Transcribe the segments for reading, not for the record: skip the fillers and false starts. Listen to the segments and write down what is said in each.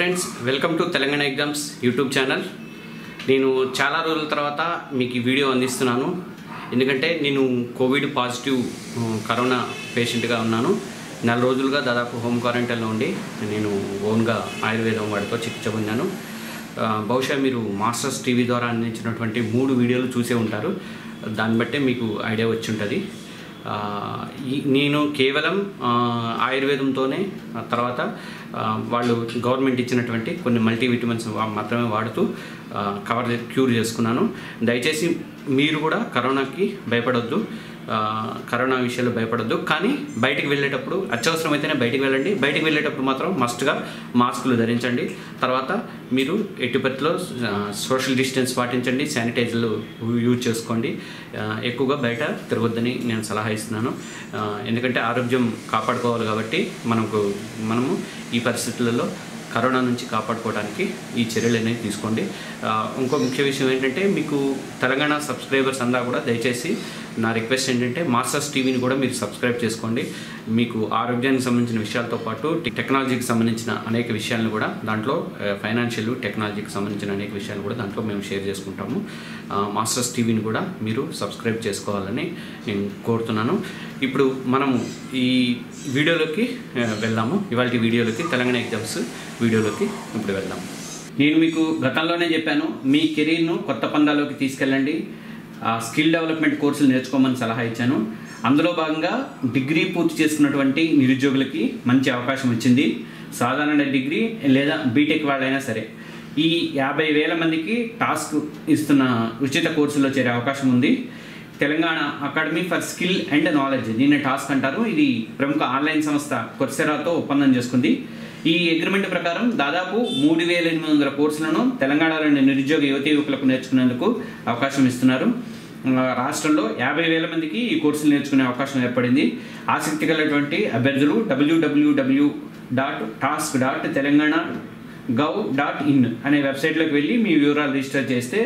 Hi friends, welcome to Telangana exams YouTube channel. నేను చాలా రోజుల తర్వాత మీకు ఈ వీడియో అందిస్తున్నాను. ఎందుకంటే నేను కోవిడ్ పాజిటివ్ కరోనా పేషెంట్గా ఉన్నాను. 4 రోజులుగా దాదాపు హోమ్ క్వారంటైన్లో ఉండి నేను ఓన్గా ఆయుర్వేదం వాడితో చికిత్స పొందాను. బహుశా మీరు మాస్టర్స్ టీవీ ద్వారా అందించినటువంటి 3 వీడియోలు చూసే ఉంటారు. దాన్ని బట్టే మీకు ఐడియా వచ్చి ఉంటుంది. నేను కేవలం ఆయుర్వేదంతోనే తర్వాత వాళ్ళు గవర్నమెంట్ ఇచ్చినటువంటి కొన్ని మల్టీవిటమిన్స్ మాత్రమే వాడుతూ క్యూర్ చేసుకున్నాను. దయచేసి మీరు కూడా కరోనాకి భయపడొద్దు, కరోనా విషయాలు భయపడొద్దు. కానీ బయటికి వెళ్ళేటప్పుడు అత్యవసరమైతేనే బయటికి వెళ్ళండి. బయటికి వెళ్ళేటప్పుడు మాత్రం మస్ట్గా మాస్కులు ధరించండి. తర్వాత మీరు ఎట్టుపతిలో సోషల్ డిస్టెన్స్ పాటించండి, శానిటైజర్లు యూజ్ చేసుకోండి. ఎక్కువగా బయట తిరగొద్దని నేను సలహా ఇస్తున్నాను. ఎందుకంటే ఆరోగ్యం కాపాడుకోవాలి కాబట్టి మనము ఈ పరిస్థితులలో కరోనా నుంచి కాపాడుకోవడానికి ఈ చర్యలు అనేవి తీసుకోండి. ఇంకో ముఖ్య విషయం ఏంటంటే, మీకు తెలంగాణ సబ్స్క్రైబర్స్ అంతా కూడా దయచేసి నా రిక్వెస్ట్ ఏంటంటే మాస్టర్స్ టీవీని కూడా మీరు సబ్స్క్రైబ్ చేసుకోండి. మీకు ఆరోగ్యానికి సంబంధించిన విషయాలతో పాటు టెక్నాలజీకి సంబంధించిన అనేక విషయాలను కూడా దాంట్లో, ఫైనాన్షియల్ టెక్నాలజీకి సంబంధించిన అనేక విషయాలు కూడా దాంట్లో మేము షేర్ చేసుకుంటాము. మాస్టర్స్ టీవీని కూడా మీరు సబ్స్క్రైబ్ చేసుకోవాలని నేను కోరుతున్నాను. ఇప్పుడు మనము ఈ వీడియోలోకి వెళ్దాము. ఇవాళ వీడియోలోకి, తెలంగాణ ఎగ్జామ్స్ వీడియోలోకి ఇప్పుడు వెళ్దాం. నేను మీకు గతంలోనే చెప్పాను, మీ కెరీర్ను కొత్త పందాలోకి తీసుకెళ్ళండి, స్కిల్ డెవలప్మెంట్ కోర్సులు నేర్చుకోమని సలహా ఇచ్చాను. అందులో భాగంగా డిగ్రీ పూర్తి చేసుకున్నటువంటి నిరుద్యోగులకి మంచి అవకాశం వచ్చింది. సాధారణ డిగ్రీ లేదా బీటెక్ వాళ్ళైనా సరే ఈ 50,000 మందికి టాస్క్ ఇస్తున్న ఉచిత కోర్సులో చేరే అవకాశం ఉంది. Telangana academy for skill and knowledge, దీన్ని టాస్క్ అంటారు. ఇది ప్రముఖ ఆన్లైన్ సంస్థ courseraతో ఒప్పందం చేసుకుంది. ఈ అగ్రిమెంట్ ప్రకారం దాదాపు 3,800 కోర్సులను తెలంగాణలోని నిరుద్యోగ యువకులకు నేర్చుకునేందుకు అవకాశం ఇస్తున్నారు. రాష్ట్రంలో 50,000 మందికి ఈ కోర్సులు నేర్చుకునే అవకాశం ఏర్పడింది. ఆసక్తి కలిగినటువంటి అభ్యర్థులు www.task.telangana.gov.in అనే వెబ్సైట్లోకి వెళ్ళి మీ వివరాలు రిజిస్టర్ చేస్తే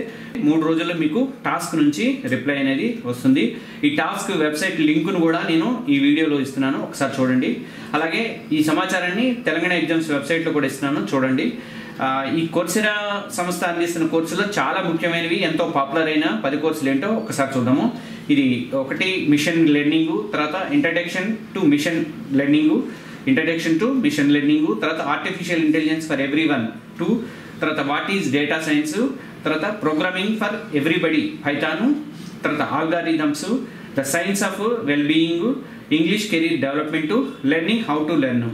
3 రోజుల్లో మీకు టాస్క్ నుంచి రిప్లై అనేది వస్తుంది. ఈ టాస్క్ వెబ్సైట్ లింకును కూడా నేను ఈ వీడియోలో ఇస్తున్నాను, ఒకసారి చూడండి. అలాగే ఈ సమాచారాన్ని తెలంగాణ ఎగ్జామ్స్ వెబ్సైట్లో కూడా ఇస్తున్నాను, చూడండి. ఈ coursera సంస్థ అందిస్తున్న కోర్సులో చాలా ముఖ్యమైనవి, ఎంతో పాపులర్ అయిన 10 కోర్సులు ఏంటో ఒకసారి చూద్దాము. ఇది ఒకటి మిషన్ లెర్నింగ్, తర్వాత ఇంట్రడక్షన్ టు మిషన్ లెర్నింగ్, తర్వాత ఆర్టిఫిషియల్ ఇంటెలిజెన్స్ ఫర్ ఎవ్రీవన్ 2, తర్వాత వాట్ ఈజ్ డేటా సైన్స్, తర్వాత ప్రోగ్రామింగ్ ఫర్ ఎవ్రీబడి పైథాన్, తర్వాత algorithms, the science of well being, English career development, learning how to learn,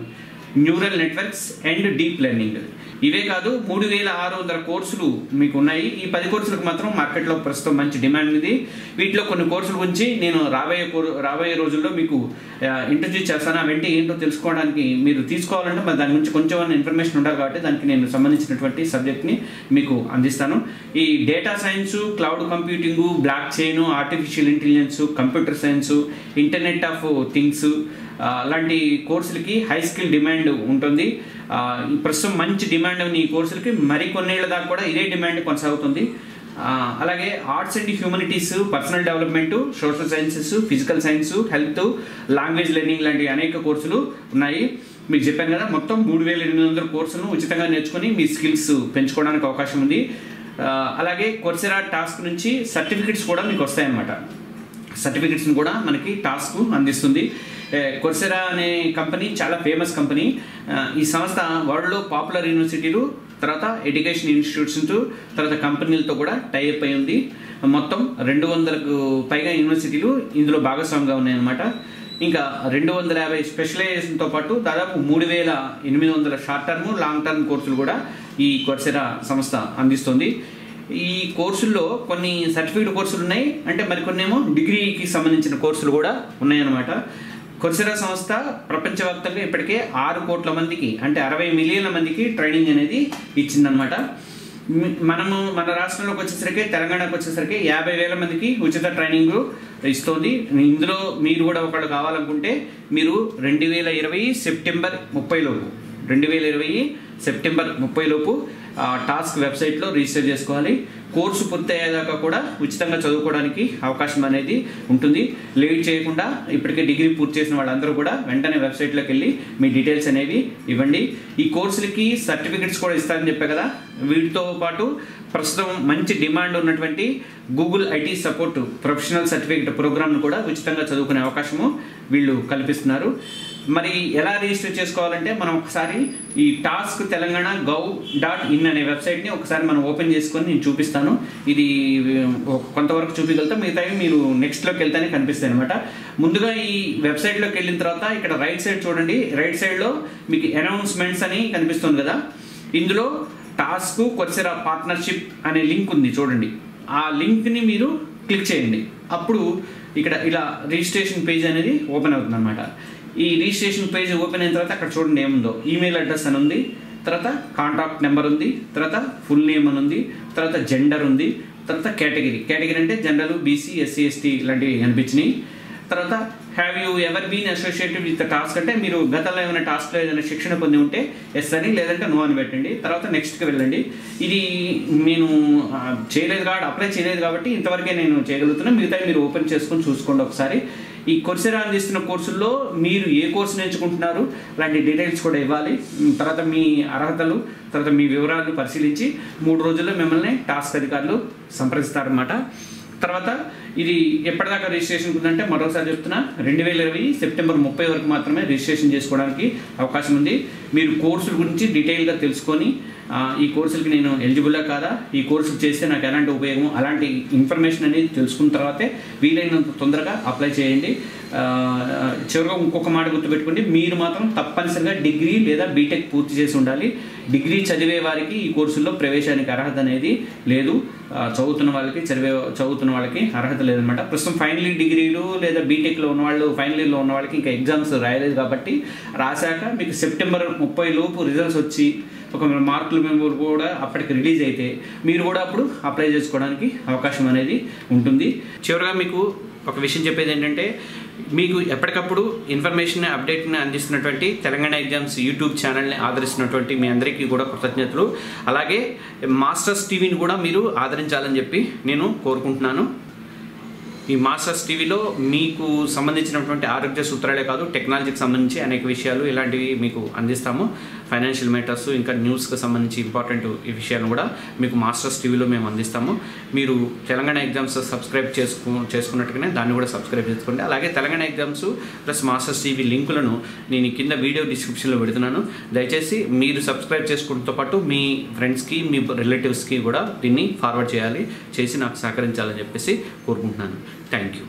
neural networks and deep learning. ఇవే కాదు 3,600 కోర్సులు మీకు ఉన్నాయి. ఈ 10 కోర్సులకు మాత్రం మార్కెట్లో ప్రస్తుతం మంచి డిమాండ్ ఉంది. వీటిలో కొన్ని కోర్సుల గురించి నేను రాబోయే రోజుల్లో మీకు ఇంట్రడ్యూస్ చేస్తాను. అవేంటి ఏంటో తెలుసుకోవడానికి మీరు తీసుకోవాలంటే మరి దాని గురించి కొంచెం ఇన్ఫర్మేషన్ ఉండాలి కాబట్టి దానికి నేను సంబంధించినటువంటి సబ్జెక్ట్ని మీకు అందిస్తాను. ఈ data science, cloud computing, block chain, artificial intelligence, computer science, internet of things అలాంటి కోర్సులకి హై స్కిల్ డిమాండ్ ఉంటుంది. ప్రస్తుతం మంచి డిమాండ్ ఉన్న ఈ కోర్సులకి మరికొన్నేళ్ల దాకా కూడా ఇదే డిమాండ్ కొనసాగుతుంది. అలాగే arts and humanities, personal development, social sciences, physical science, health, language learning లాంటి అనేక కోర్సులు ఉన్నాయి. మీకు చెప్పాను కదా, మొత్తం 3,800 కోర్సులను ఉచితంగా నేర్చుకుని మీ స్కిల్స్ పెంచుకోవడానికి అవకాశం ఉంది. అలాగే coursera టాస్క్ నుంచి సర్టిఫికెట్స్ కూడా మీకు వస్తాయన్నమాట. సర్టిఫికెట్స్ని కూడా మనకి టాస్క్ అందిస్తుంది. coursera అనే కంపెనీ చాలా ఫేమస్ కంపెనీ. ఈ సంస్థ వరల్డ్లో పాపులర్ యూనివర్సిటీలు, తర్వాత ఎడ్యుకేషన్ ఇన్స్టిట్యూట్స్, తర్వాత కంపెనీలతో కూడా టైఅప్ అయి ఉంది. మొత్తం 200కు పైగా యూనివర్సిటీలు ఇందులో భాగస్వామిగా ఉన్నాయన్నమాట. ఇంకా 250 స్పెషలైజేషన్తో పాటు దాదాపు 3,800 షార్ట్ టర్మ్, లాంగ్ టర్మ్ కోర్సులు కూడా ఈ coursera సంస్థ అందిస్తుంది. ఈ కోర్సుల్లో కొన్ని సర్టిఫికేట్ కోర్సులు ఉన్నాయి, అంటే మరికొన్ని ఏమో డిగ్రీకి సంబంధించిన కోర్సులు కూడా ఉన్నాయన్నమాట. coursera సంస్థ ప్రపంచవ్యాప్తంగా ఇప్పటికే 6 కోట్ల మందికి, అంటే 60 మిలియన్ల మందికి ట్రైనింగ్ అనేది ఇచ్చిందనమాట. మన రాష్ట్రంలోకి వచ్చేసరికి, తెలంగాణకు వచ్చేసరికి 50,000 మందికి ఉచిత ట్రైనింగ్ ఇస్తుంది. ఇందులో మీరు కూడా ఒకళ్ళు కావాలనుకుంటే మీరు 2020 సెప్టెంబర్ 30 లోపు 2020 సెప్టెంబర్ 30 లోపు టాస్క్ వెబ్సైట్లో రిజిస్టర్ చేసుకోవాలి. కోర్సు పూర్తయ్యేదాకా కూడా ఉచితంగా చదువుకోవడానికి అవకాశం అనేది ఉంటుంది. లేట్ చేయకుండా ఇప్పటికే డిగ్రీ పూర్తి చేసిన వాళ్ళందరూ కూడా వెంటనే వెబ్సైట్లోకి వెళ్ళి మీ డీటెయిల్స్ అనేవి ఇవ్వండి. ఈ కోర్సులకి సర్టిఫికెట్స్ కూడా ఇస్తారని చెప్పే కదా. వీటితో పాటు ప్రస్తుతం మంచి డిమాండ్ ఉన్నటువంటి Google IT support professional certificate ప్రోగ్రామ్ను కూడా ఉచితంగా చదువుకునే అవకాశము వీళ్ళు కల్పిస్తున్నారు. మరి ఎలా రిజిస్టర్ చేసుకోవాలంటే మనం ఒకసారి ఈ టాస్క్ తెలంగాణ gov.in అనే వెబ్సైట్ని ఒకసారి మనం ఓపెన్ చేసుకొని నేను చూపిస్తాను. ఇది కొంతవరకు చూపించగలుగుతా, మిగతా మీరు నెక్స్ట్లోకి వెళ్తానే కనిపిస్తాయి అనమాట. ముందుగా ఈ వెబ్సైట్లోకి వెళ్ళిన తర్వాత ఇక్కడ రైట్ సైడ్ చూడండి, రైట్ సైడ్లో మీకు అనౌన్స్మెంట్స్ అని కనిపిస్తుంది కదా. ఇందులో టాస్క్ coursera పార్ట్నర్షిప్ అనే లింక్ ఉంది చూడండి. ఆ లింక్ని మీరు క్లిక్ చేయండి. అప్పుడు ఇక్కడ ఇలా రిజిస్ట్రేషన్ పేజ్ అనేది ఓపెన్ అవుతుంది అనమాట. ఈ రిజిస్ట్రేషన్ పేజ్ ఓపెన్ అయిన తర్వాత అక్కడ చూడండి ఏముందో, ఈమెయిల్ అడ్రస్ అని ఉంది, తర్వాత కాంటాక్ట్ నెంబర్ ఉంది, తర్వాత ఫుల్ నేమ్ అని ఉంది, తర్వాత జెండర్ ఉంది, తర్వాత కేటగిరీ అంటే జనరల్, బీసీ, ఎస్సీ, ఎస్టీ ఇలాంటివి కనిపించినాయి. తర్వాత have you ever been associated with the task అంటే మీరు గతంలో ఏమైనా టాస్క్లో ఏదైనా శిక్షణ పొంది ఉంటే ఎస్ అని, లేదంటే నో అని పెట్టండి. తర్వాత నెక్స్ట్కి వెళ్ళండి. ఇది నేను అప్లై చేయలేదు కాబట్టి ఇంతవరకే నేను చేయగలుగుతున్నా. మిగతా మీరు ఓపెన్ చేసుకొని చూసుకోండి ఒకసారి. ఈ coursera అందిస్తున్న కోర్సుల్లో మీరు ఏ కోర్సు నేర్చుకుంటున్నారు అలాంటి డీటెయిల్స్ కూడా ఇవ్వాలి. తర్వాత మీ అర్హతలు, తర్వాత మీ వివరాలను పరిశీలించి 3 రోజుల్లో మిమ్మల్ని టాస్క్ అధికారులు సంప్రదిస్తారన్నమాట. తర్వాత ఇది ఎప్పటిదాకా రిజిస్ట్రేషన్ ఉందంటే మరోసారి చెప్తున్నా, 2020 సెప్టెంబర్ 30 వరకు మాత్రమే రిజిస్ట్రేషన్ చేసుకోవడానికి అవకాశం ఉంది. మీరు కోర్సుల గురించి డీటెయిల్గా తెలుసుకొని ఈ కోర్సులకి నేను ఎలిజిబుల్లా కాదా, ఈ కోర్సు చేస్తే నాకు ఎలాంటి ఉపయోగం, అలాంటి ఇన్ఫర్మేషన్ అనేది తెలుసుకున్న తర్వాతే వీలైనంత తొందరగా అప్లై చేయండి. చివరిగా ఇంకొక మాట గుర్తుపెట్టుకోండి, మీరు మాత్రం తప్పనిసరిగా డిగ్రీ లేదా బీటెక్ పూర్తి చేసి ఉండాలి. డిగ్రీ చదివే వారికి ఈ కోర్సుల్లో ప్రవేశానికి అర్హత అనేది లేదు. చదువుతున్న వాళ్ళకి అర్హత లేదనమాట. ప్రస్తుతం ఫైనల్ డిగ్రీలు లేదా బీటెక్లో ఉన్నవాళ్ళు, ఫైనల్ ఇయర్లో ఉన్న వాళ్ళకి ఇంకా ఎగ్జామ్స్ రాయలేదు కాబట్టి రాశాక మీకు సెప్టెంబర్ 30 లోపు రిజల్ట్స్ వచ్చి ఒక మార్కులు మేము కూడా అప్పటికి రిలీజ్ అయితే మీరు కూడా అప్పుడు అప్లై చేసుకోవడానికి అవకాశం అనేది ఉంటుంది. చివరిగా మీకు ఒక విషయం చెప్పేది ఏంటంటే, మీకు ఎప్పటికప్పుడు ఇన్ఫర్మేషన్ అప్డేట్ని అందిస్తున్నటువంటి తెలంగాణ ఎగ్జామ్స్ యూట్యూబ్ ఛానల్ని ఆదరిస్తున్నటువంటి మీ అందరికీ కూడా కృతజ్ఞతలు. అలాగే మాస్టర్స్ టీవీని కూడా మీరు ఆదరించాలని చెప్పి నేను కోరుకుంటున్నాను. ఈ మాస్టర్స్ టీవీలో మీకు సంబంధించినటువంటి ఆరోగ్య సూత్రాలే కాదు, టెక్నాలజీకి సంబంధించి అనేక విషయాలు ఇలాంటివి మీకు అందిస్తాము. ఫైనాన్షియల్ మ్యాటర్స్, ఇంకా న్యూస్కి సంబంధించి ఇంపార్టెంట్ ఈ విషయాలను కూడా మీకు మాస్టర్స్ టీవీలో మేము అందిస్తాము. మీరు తెలంగాణ ఎగ్జామ్స్ సబ్స్క్రైబ్ చేసుకున్నట్టుగానే దాన్ని కూడా సబ్స్క్రైబ్ చేసుకోండి. అలాగే Telangana exams plus masters TV లింకులను నేను కింద వీడియో డిస్క్రిప్షన్లో పెడుతున్నాను. దయచేసి మీరు సబ్స్క్రైబ్ చేసుకోవడంతో పాటు మీ ఫ్రెండ్స్కి, మీ రిలేటివ్స్కి కూడా దీన్ని ఫార్వర్డ్ చేసి నాకు సహకరించాలని చెప్పేసి కోరుకుంటున్నాను. Thank you.